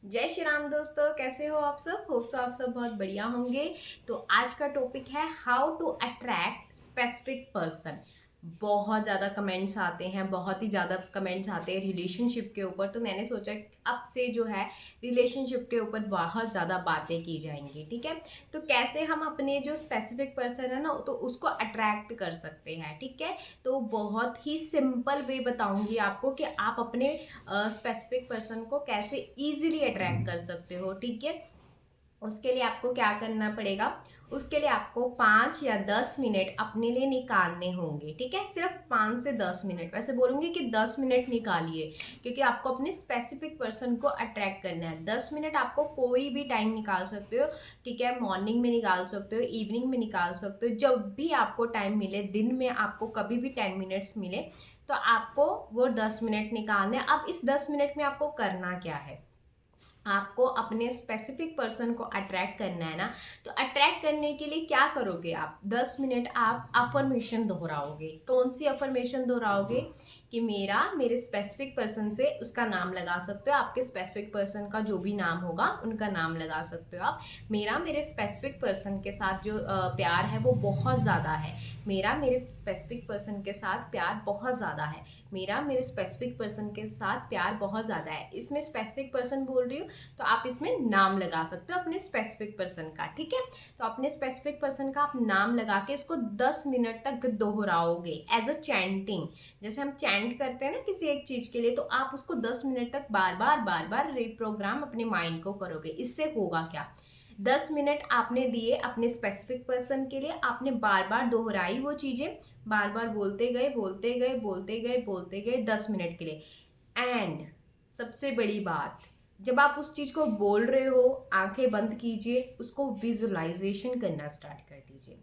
जय श्री राम दोस्तों, कैसे हो आप सब। होप सो आप सब बहुत बढ़िया होंगे। तो आज का टॉपिक है how to attract specific person. बहुत ज़्यादा कमेंट्स आते हैं, बहुत ही ज़्यादा कमेंट्स आते हैं रिलेशनशिप के ऊपर। तो मैंने सोचा कि अब से जो है रिलेशनशिप के ऊपर बहुत ज़्यादा बातें की जाएंगी। ठीक है, तो कैसे हम अपने जो स्पेसिफिक पर्सन है ना तो उसको अट्रैक्ट कर सकते हैं। ठीक है, तो बहुत ही सिंपल वे बताऊंगी आपको कि आप अपने स्पेसिफिक पर्सन को कैसे इजीली अट्रैक्ट कर सकते हो। ठीक है, उसके लिए आपको क्या करना पड़ेगा, उसके लिए आपको 5 या 10 मिनट अपने लिए निकालने होंगे। ठीक है, सिर्फ 5 से 10 मिनट, वैसे बोलूँगी कि 10 मिनट निकालिए, क्योंकि आपको अपने स्पेसिफिक पर्सन को अट्रैक्ट करना है। 10 मिनट आपको कोई भी टाइम निकाल सकते हो। ठीक है, मॉर्निंग में निकाल सकते हो, इवनिंग में निकाल सकते हो, जब भी आपको टाइम मिले, दिन में आपको कभी भी 10 मिनट्स मिले तो आपको वो 10 मिनट निकालने। अब इस 10 मिनट में आपको करना क्या है, आपको अपने स्पेसिफिक पर्सन को अट्रैक्ट करना है ना। तो अट्रैक्ट करने के लिए क्या करोगे, आप 10 मिनट आप अफर्मेशन दोहराओगे। कौन सी अफर्मेशन दोहराओगे कि मेरा मेरे स्पेसिफिक पर्सन से, उसका नाम लगा सकते हो, आपके स्पेसिफिक पर्सन का जो भी नाम होगा उनका नाम लगा सकते हो आप। मेरा मेरे स्पेसिफिक पर्सन के साथ जो प्यार है वो बहुत ज़्यादा है। मेरा मेरे स्पेसिफिक पर्सन के साथ प्यार बहुत ज़्यादा है। मेरा मेरे स्पेसिफिक पर्सन के साथ प्यार बहुत ज़्यादा है। इसमें स्पेसिफिक पर्सन बोल रही हूँ तो आप इसमें नाम लगा सकते हो अपने स्पेसिफिक पर्सन का। ठीक है, तो अपने स्पेसिफिक पर्सन का आप नाम लगा के इसको 10 मिनट तक दोहराओगे एज अ चैंटिंग। जैसे हम चैंट करते हैं ना किसी एक चीज के लिए, तो आप उसको 10 मिनट तक बार बार रिप्रोग्राम अपने माइंड को करोगे। इससे होगा क्या, 10 मिनट आपने दिए अपने स्पेसिफिक पर्सन के लिए, आपने बार बार दोहराई वो चीजें, बार बार बोलते गए बोलते गए बोलते गए बोलते गए 10 मिनट के लिए। एंड सबसे बड़ी बात, जब आप उस चीज को बोल रहे हो, आंखें बंद कीजिए, उसको विजुअलाइजेशन करना स्टार्ट कर दीजिए।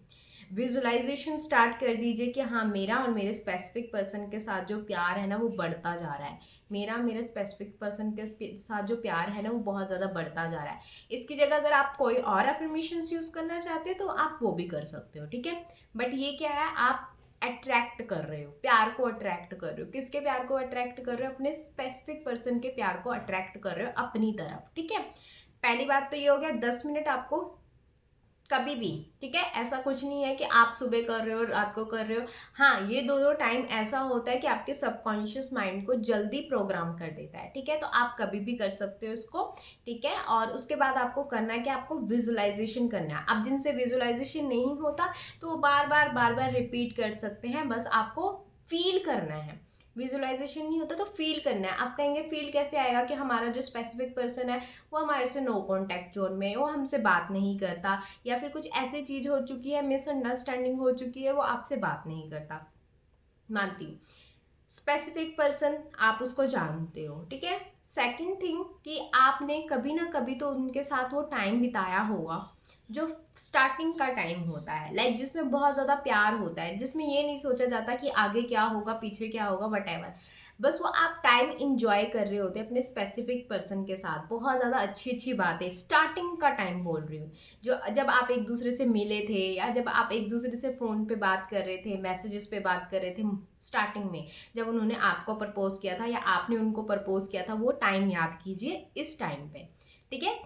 विजुअलाइजेशन स्टार्ट कर दीजिए कि हाँ, मेरा और मेरे स्पेसिफिक पर्सन के साथ जो प्यार है ना वो बढ़ता जा रहा है। मेरा मेरे स्पेसिफिक पर्सन के साथ जो प्यार है ना वो बहुत ज़्यादा बढ़ता जा रहा है। इसकी जगह अगर आप कोई और अफर्मेशंस यूज़ करना चाहते हैं तो आप वो भी कर सकते हो। ठीक है, बट ये क्या है, आप अट्रैक्ट कर रहे हो, प्यार को अट्रैक्ट कर रहे हो। किसके प्यार को अट्रैक्ट कर रहे हो, अपने स्पेसिफिक पर्सन के प्यार को अट्रैक्ट कर रहे हो अपनी तरफ। ठीक है, पहली बात तो ये हो गया, 10 मिनट आपको कभी भी, ठीक है, ऐसा कुछ नहीं है कि आप सुबह कर रहे हो रात को कर रहे हो। हाँ, ये दोनों टाइम ऐसा होता है कि आपके सबकॉन्शियस माइंड को जल्दी प्रोग्राम कर देता है। ठीक है, तो आप कभी भी कर सकते हो इसको। ठीक है, और उसके बाद आपको करना है कि आपको विजुअलाइजेशन करना है। अब जिनसे विजुअलाइजेशन नहीं होता तो वो बार बार रिपीट कर सकते हैं, बस आपको फील करना है। विजुअलाइजेशन नहीं होता तो फील करना है। आप कहेंगे फील कैसे आएगा कि हमारा जो स्पेसिफिक पर्सन है वो हमारे से नो कॉन्टैक्ट जोन में है, वो हमसे बात नहीं करता, या फिर कुछ ऐसी चीज हो चुकी है, मिसअंडरस्टैंडिंग हो चुकी है, वो आपसे बात नहीं करता। मानती हूँ, स्पेसिफिक पर्सन आप उसको जानते हो। ठीक है, सेकंड थिंग कि आपने कभी ना कभी तो उनके साथ वो टाइम बिताया होगा जो स्टार्टिंग का टाइम होता है, लाइक जिसमें बहुत ज़्यादा प्यार होता है, जिसमें ये नहीं सोचा जाता कि आगे क्या होगा पीछे क्या होगा वट एवर। बस वो आप टाइम इंजॉय कर रहे होते हैं अपने स्पेसिफिक पर्सन के साथ। बहुत ज़्यादा अच्छी अच्छी बातें, स्टार्टिंग का टाइम बोल रही हूँ, जो जब आप एक दूसरे से मिले थे या जब आप एक दूसरे से फ़ोन पे बात कर रहे थे, मैसेजेस पे बात कर रहे थे स्टार्टिंग में, जब उन्होंने आपको प्रपोज किया था या आपने उनको प्रपोज किया था, वो टाइम याद कीजिए इस टाइम पे। ठीक है,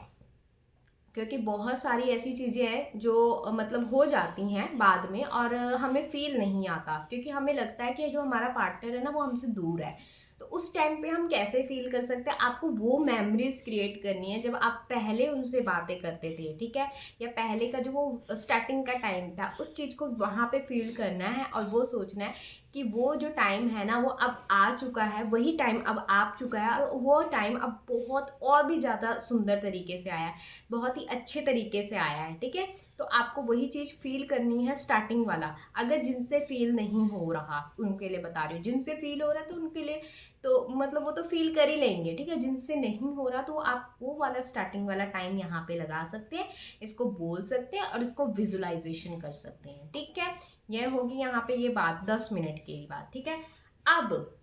क्योंकि बहुत सारी ऐसी चीज़ें हैं जो मतलब हो जाती हैं बाद में और हमें फील नहीं आता, क्योंकि हमें लगता है कि जो हमारा पार्टनर है ना वो हमसे दूर है। तो उस टाइम पे हम कैसे फील कर सकते हैं, आपको वो मेमोरीज क्रिएट करनी है जब आप पहले उनसे बातें करते थे। ठीक है, या पहले का जो वो स्टार्टिंग का टाइम था, उस चीज़ को वहाँ पे फील करना है और वो सोचना है कि वो जो टाइम है ना वो अब आ चुका है, वही टाइम अब आ चुका है, और वो टाइम अब बहुत और भी ज़्यादा सुंदर तरीके से आया है, बहुत ही अच्छे तरीके से आया है। ठीक है, तो आपको वही चीज़ फील करनी है स्टार्टिंग वाला। अगर जिनसे फील नहीं हो रहा उनके लिए बता रही हूँ, जिनसे फील हो रहा है तो उनके लिए तो मतलब वो तो फील कर ही लेंगे। ठीक है, जिनसे नहीं हो रहा तो आप वो वाला स्टार्टिंग वाला टाइम यहाँ पे लगा सकते हैं, इसको बोल सकते हैं और इसको विजुलाइजेशन कर सकते हैं। ठीक है, यह होगी यहाँ पे ये बात 10 मिनट की बात। ठीक है, अब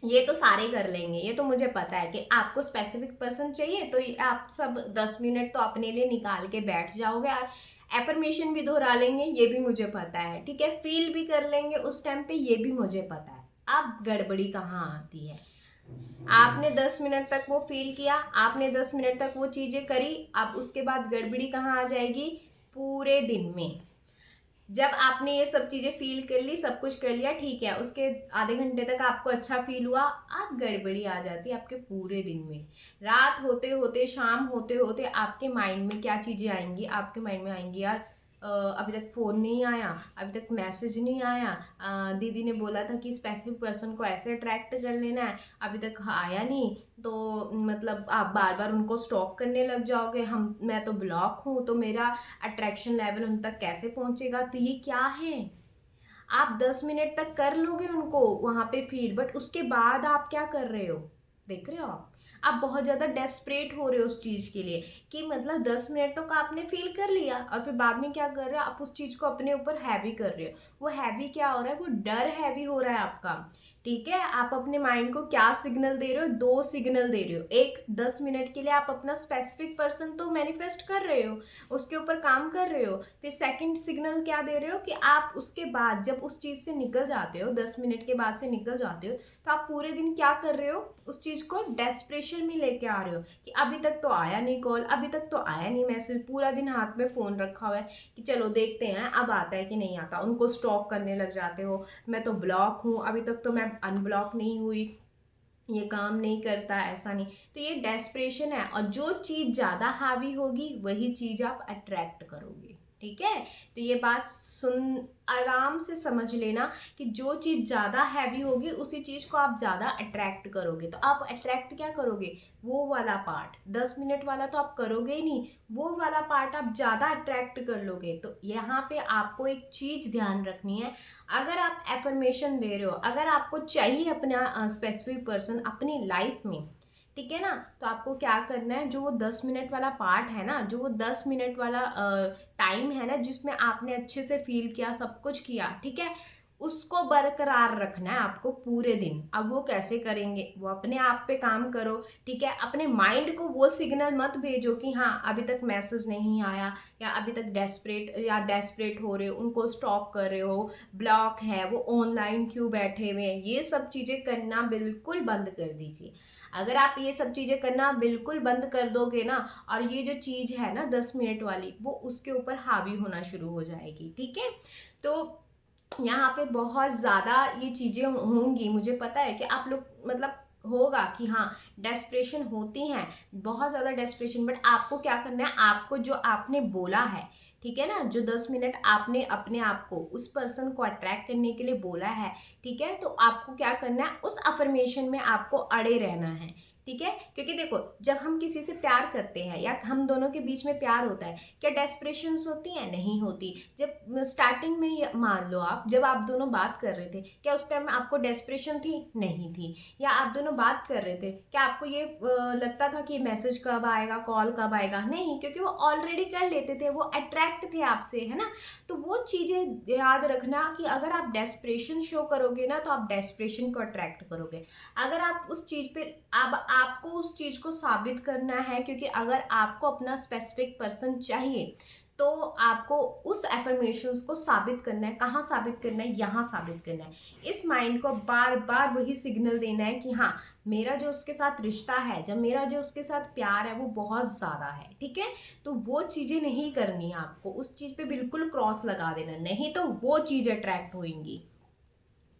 ये तो सारे कर लेंगे, ये तो मुझे पता है कि आपको स्पेसिफिक पर्सन चाहिए, तो ये आप सब 10 मिनट तो अपने लिए निकाल के बैठ जाओगे और एफर्मेशन भी दोहरा लेंगे, ये भी मुझे पता है। ठीक है, फील भी कर लेंगे उस टाइम पे, ये भी मुझे पता है। अब गड़बड़ी कहाँ आती है, आपने 10 मिनट तक वो फील किया, आपने 10 मिनट तक वो चीज़ें करी, अब उसके बाद गड़बड़ी कहाँ आ जाएगी? पूरे दिन में। जब आपने ये सब चीज़ें फील कर ली, सब कुछ कर लिया, ठीक है, उसके आधे घंटे तक आपको अच्छा फील हुआ, अब गड़बड़ी आ जाती है आपके पूरे दिन में। रात होते होते, शाम होते होते आपके माइंड में क्या चीज़ें आएंगी? आपके माइंड में आएंगी, यार अभी तक फ़ोन नहीं आया, अभी तक मैसेज नहीं आया, दीदी ने बोला था कि स्पेसिफिक पर्सन को ऐसे अट्रैक्ट कर लेना है, अभी तक आया नहीं, तो मतलब आप बार बार उनको स्टॉक करने लग जाओगे, मैं तो ब्लॉक हूँ, तो मेरा अट्रैक्शन लेवल उन तक कैसे पहुंचेगा? तो ये क्या है? आप 10 मिनट तक कर लोगे उनको वहां पे फील, बट उसके बाद आप क्या कर रहे हो? देख रहे हो आप बहुत ज्यादा डेस्परेट हो रहे हो उस चीज के लिए, कि मतलब 10 मिनट तक आपने फील कर लिया और फिर बाद में क्या कर रहे हो? आप उस चीज को अपने ऊपर हैवी कर रहे हो। वो हैवी क्या हो रहा है? वो डर हैवी हो रहा है आपका। ठीक है, आप अपने माइंड को क्या सिग्नल दे रहे हो? दो सिग्नल दे रहे हो। एक, 10 मिनट के लिए आप अपना स्पेसिफिक पर्सन तो मैनिफेस्ट कर रहे हो, उसके ऊपर काम कर रहे हो। फिर सेकंड सिग्नल क्या दे रहे हो? कि आप उसके बाद जब उस चीज़ से निकल जाते हो, 10 मिनट के बाद से निकल जाते हो, तो आप पूरे दिन क्या कर रहे हो? उस चीज़ को डेस्परेशन में लेके आ रहे हो कि अभी तक तो आया नहीं कॉल, अभी तक तो आया नहीं मैसेज, पूरा दिन हाथ में फ़ोन रखा हुआ है कि चलो देखते हैं अब आता है कि नहीं आता। उनको स्टॉक करने लग जाते हो, मैं तो ब्लॉक हूँ, अभी तक तो मैं अनब्लॉक नहीं हुई, ये काम नहीं करता, ऐसा नहीं। तो ये डेस्परेशन है, और जो चीज़ ज़्यादा हावी होगी वही चीज़ आप अट्रैक्ट करोगे। ठीक है, तो ये बात सुन, आराम से समझ लेना कि जो चीज़ ज़्यादा हैवी होगी उसी चीज़ को आप ज़्यादा अट्रैक्ट करोगे। तो आप अट्रैक्ट क्या करोगे? वो वाला पार्ट, 10 मिनट वाला तो आप करोगे ही नहीं, वो वाला पार्ट आप ज़्यादा अट्रैक्ट कर लोगे। तो यहाँ पे आपको एक चीज़ ध्यान रखनी है, अगर आप एफर्मेशन दे रहे हो, अगर आपको चाहिए अपना स्पेसिफिक पर्सन अपनी लाइफ में, ठीक है ना, तो आपको क्या करना है? जो वो 10 मिनट वाला पार्ट है ना, जो वो 10 मिनट वाला टाइम है ना, जिसमें आपने अच्छे से फील किया, सब कुछ किया, ठीक है, उसको बरकरार रखना है आपको पूरे दिन। अब वो कैसे करेंगे? वो अपने आप पे काम करो। ठीक है, अपने माइंड को वो सिग्नल मत भेजो कि हाँ अभी तक मैसेज नहीं आया, या अभी तक डेस्परेट हो रहे हो, उनको स्टॉक कर रहे हो, ब्लॉक है, वो ऑनलाइन क्यों बैठे हुए हैं। ये सब चीज़ें करना बिल्कुल बंद कर दीजिए। अगर आप ये सब चीज़ें करना बिल्कुल बंद कर दोगे ना, और ये जो चीज़ है ना 10 मिनट वाली, वो उसके ऊपर हावी होना शुरू हो जाएगी। ठीक है, तो यहाँ पे बहुत ज़्यादा ये चीज़ें होंगी, मुझे पता है कि आप लोग मतलब होगा कि हाँ डेस्परेशन होती हैं, बहुत ज़्यादा डेस्परेशन, बट आपको क्या करना है? आपको जो आपने बोला है, ठीक है ना, जो 10 मिनट आपने अपने आप को उस पर्सन को अट्रैक्ट करने के लिए बोला है, ठीक है, तो आपको क्या करना है? उस अफर्मेशन में आपको अड़े रहना है। ठीक है, क्योंकि देखो जब हम किसी से प्यार करते हैं या हम दोनों के बीच में प्यार होता है, क्या डेस्परेशंस होती हैं? नहीं होती। जब स्टार्टिंग में मान लो आप, जब आप दोनों बात कर रहे थे, क्या उस टाइम आपको डेस्परेशन थी? नहीं थी। या आप दोनों बात कर रहे थे, क्या आपको ये लगता था कि मैसेज कब आएगा, कॉल कब आएगा? नहीं, क्योंकि वो ऑलरेडी कर लेते थे, वो अट्रैक्ट थे आपसे, है ना। तो वो चीज़ें याद रखना कि अगर आप डेस्परेशन शो करोगे ना, तो आप डेस्परेशन को अट्रैक्ट करोगे। अगर आप उस चीज़ पे, अब आपको उस चीज़ को साबित करना है, क्योंकि अगर आपको अपना स्पेसिफिक पर्सन चाहिए, तो आपको उस एफर्मेशंस को साबित करना है। कहाँ साबित करना है? यहाँ साबित करना है। इस माइंड को बार बार वही सिग्नल देना है कि हाँ मेरा जो उसके साथ रिश्ता है, जब मेरा जो उसके साथ प्यार है, वो बहुत ज़्यादा है। ठीक है, तो वो चीज़ें नहीं करनी है आपको, उस चीज़ पे बिल्कुल क्रॉस लगा देना, नहीं तो वो चीज़ अट्रैक्ट होंगी।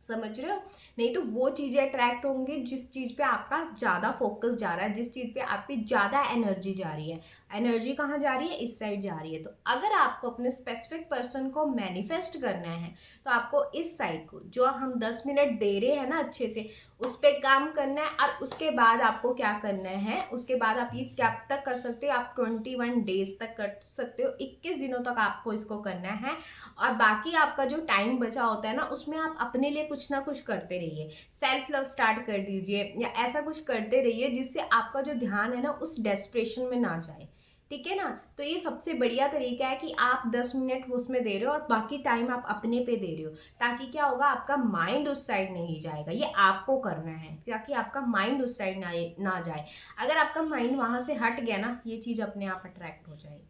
समझ रहे हो? नहीं तो वो चीज़ें अट्रैक्ट होंगी जिस चीज़ पे आपका ज़्यादा फोकस जा रहा है, जिस चीज़ पे आपकी ज़्यादा एनर्जी जा रही है। एनर्जी कहाँ जा रही है? इस साइड जा रही है। तो अगर आपको अपने स्पेसिफिक पर्सन को मैनिफेस्ट करना है, तो आपको इस साइड को, जो हम 10 मिनट दे रहे हैं ना अच्छे से, उस पर काम करना है। और उसके बाद आपको क्या करना है? उसके बाद आप ये कब तक कर सकते हो? आप 21 डेज तक कर सकते हो, 21 दिनों तक आपको इसको करना है। और बाकी आपका जो टाइम बचा होता है ना, उसमें आप अपने लिए कुछ ना कुछ करते रहिए। सेल्फ लव स्टार्ट कर दीजिए, या ऐसा कुछ करते रहिए जिससे आपका जो ध्यान है ना उस डेस्परेशन में ना जाए। ठीक है ना, तो ये सबसे बढ़िया तरीका है कि आप 10 मिनट उसमें दे रहे हो और बाकी टाइम आप अपने पे दे रहे हो, ताकि क्या होगा? आपका माइंड उस साइड नहीं जाएगा। ये आपको करना है ताकि आपका माइंड उस साइड ना जाए। अगर आपका माइंड वहां से हट गया ना, ये चीज़ अपने आप अट्रैक्ट हो जाएगी।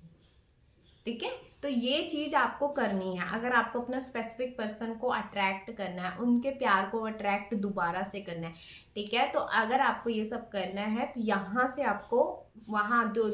ठीक है। तो ये चीज़ आपको करनी है अगर आपको अपना स्पेसिफिक पर्सन को अट्रैक्ट करना है, उनके प्यार को अट्रैक्ट दोबारा से करना है, ठीक है। तो अगर आपको ये सब करना है तो यहाँ से आपको वहाँ जो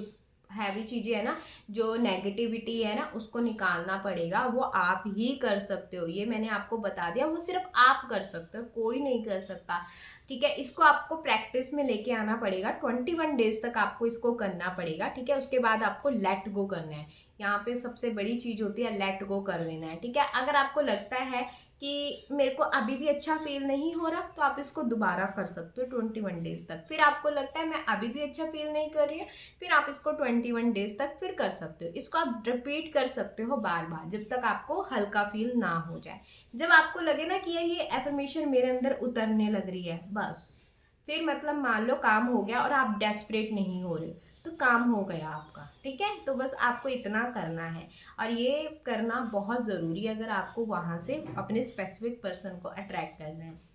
हैवी चीज़ें है ना, जो नेगेटिविटी है ना, उसको निकालना पड़ेगा। वो आप ही कर सकते हो, ये मैंने आपको बता दिया, वो सिर्फ आप कर सकते हो, कोई नहीं कर सकता, ठीक है। इसको आपको प्रैक्टिस में लेके आना पड़ेगा, 21 डेज तक आपको इसको करना पड़ेगा, ठीक है। उसके बाद आपको लेट गो करना है। यहाँ पे सबसे बड़ी चीज़ होती है लेट गो कर देना है, ठीक है। अगर आपको लगता है कि मेरे को अभी भी अच्छा फील नहीं हो रहा, तो आप इसको दोबारा कर सकते हो 21 डेज तक। फिर आपको लगता है मैं अभी भी अच्छा फील नहीं कर रही हूँ, फिर आप इसको 21 डेज तक फिर कर सकते हो। इसको आप रिपीट कर सकते हो बार बार, जब तक आपको हल्का फील ना हो जाए। जब आपको लगे ना कि ये एफर्मेशन मेरे अंदर उतरने लग रही है, बस फिर मतलब मान लो काम हो गया और आप डेस्परेट नहीं हो रहे, तो काम हो गया आपका, ठीक है। तो बस आपको इतना करना है, और ये करना बहुत ज़रूरी है अगर आपको वहाँ से अपने स्पेसिफिक पर्सन को अट्रैक्ट करना है।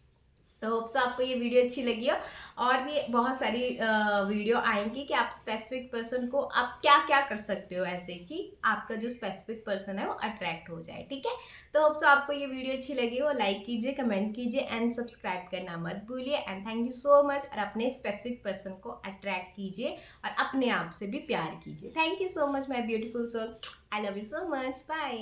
तो होप्स आपको ये वीडियो अच्छी लगी हो, और भी बहुत सारी वीडियो आएंगी कि आप स्पेसिफिक पर्सन को आप क्या क्या कर सकते हो ऐसे कि आपका जो स्पेसिफिक पर्सन है वो अट्रैक्ट हो जाए, ठीक है। तो होप्स आपको ये वीडियो अच्छी लगी हो, लाइक कीजिए, कमेंट कीजिए एंड सब्सक्राइब करना मत भूलिए। And thank you so much. और अपने स्पेसिफिक पर्सन को अट्रैक्ट कीजिए और अपने आप से भी प्यार कीजिए। Thank you so much my beautiful soul. I love you so much. Bye.